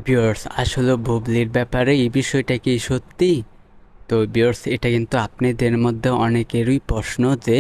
Viewers, আসলে বুবলির ব্যাপারে এই বিষয়টা কি সত্যি? তো ভিউয়ার্স, এটা কিন্তু আপনাদের মধ্যে অনেকেরই প্রশ্ন যে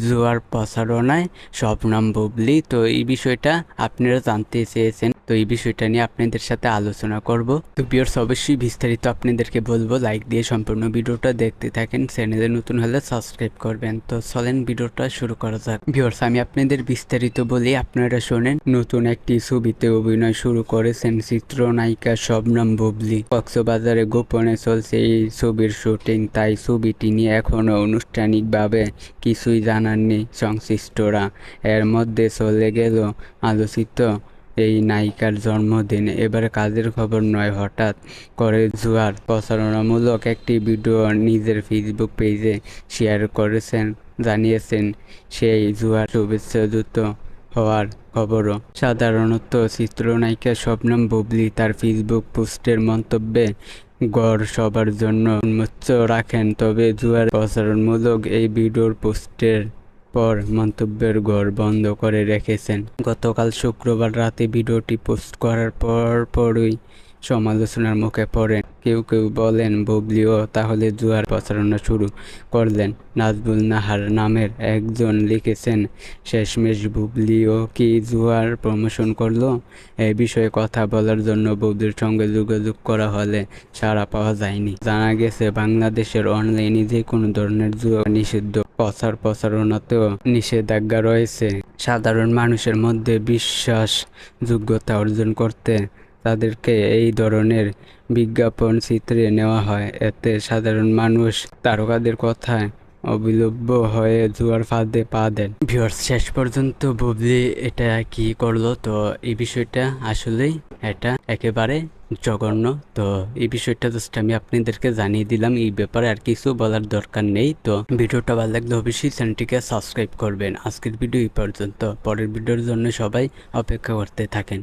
জুয়ার প্রচারণায় শবনম বুবলি, তো এই বিষয়টা আপনারা জানতে চেয়েছেন। তো এই বিষয়টা নিয়ে আপনাদের সাথে আলোচনা করব। তো ভিউয়ার্স, অবশ্যই বিস্তারিত আপনাদেরকে বলবো, লাইক দিয়ে সম্পূর্ণ ভিডিওটা দেখতে থাকেন। চ্যানেলে নতুন হলে সাবস্ক্রাইব করবেন। তো চলেন ভিডিওটা শুরু করা যাক। ভিউয়ার্স, আমি আপনাদের বিস্তারিত বলি, আপনারা শোনেন। নতুন একটি ছবিতে অভিনয় শুরু করেছেন চিত্রনায়িকা শবনম বুবলি। কক্সবাজারে গোপনে চলছে এই ছবির শুটিং, তাই ছবিটি নিয়ে এখনও আনুষ্ঠানিকভাবে কিছুই জানাননি সংশ্লিষ্টরা। এর মধ্যে চলে গেল আলোচিত এই নায়িকার জন্মদিন। এবারে কাজের খবর নয়, হঠাৎ করে জুয়ার প্রচারণামূলক একটি ভিডিও নিজের ফেসবুক পেজে শেয়ার করেছেন, জানিয়েছেন সেই জুয়ার শুভেচ্ছাদূত হওয়ার খবরও। সাধারণত চিত্রনায়িকা শবনম বুবলি তার ফেসবুক পোস্টের মন্তব্যে গড় সবার জন্য উন্মোচ্চ রাখেন, তবে জুয়ার প্রচারণমূলক এই ভিডিওর পোস্টের পর মন্তব্যের ঘর বন্ধ করে রেখেছেন। গতকাল শুক্রবার রাতে ভিডিওটি পোস্ট করার পরই সমালোচনার মুখে পড়েন। কেউ কেউ বলেন বুবলিও তাহলে জুয়ার প্রচারণা শুরু করলেন। নাজবুল নাহার নামের একজন লিখেছেন, শেষমেশ বুবলিও কি জুয়ার প্রমোশন করলো? এই বিষয়ে কথা বলার জন্য বুবলির সঙ্গে যোগাযোগ করা হলে সাড়া পাওয়া যায়নি। জানা গেছে বাংলাদেশের অনলাইনে যে কোনো ধরনের জুয়া নিষিদ্ধ, প্রচারণাতেও নিষেধাজ্ঞা রয়েছে। সাধারণ মানুষের মধ্যে বিশ্বাসযোগ্যতা অর্জন করতে তাদেরকে এই ধরনের বিজ্ঞাপন চিত্রে নেওয়া হয়। এতে সাধারণ মানুষ তারকাদের কথায় অবিলম্ব হয়ে জুয়ার ফাঁদে পা দেন। ভিউয়ার্স, শেষ পর্যন্ত বুবলি এটা কি করলো? তো এই বিষয়টা আসলেই এটা একেবারে জঘন্য। তো এই বিষয়টা জাস্ট আমি আপনাদেরকে জানিয়ে দিলাম। এই ব্যাপারে আর কিছু বলার দরকার নেই। তো ভিডিওটা ভালো লাগলে অবশ্যই চ্যানেলটিকে সাবস্ক্রাইব করবেন। আজকের ভিডিও এই পর্যন্ত। পরের ভিডিওর জন্য সবাই অপেক্ষা করতে থাকেন।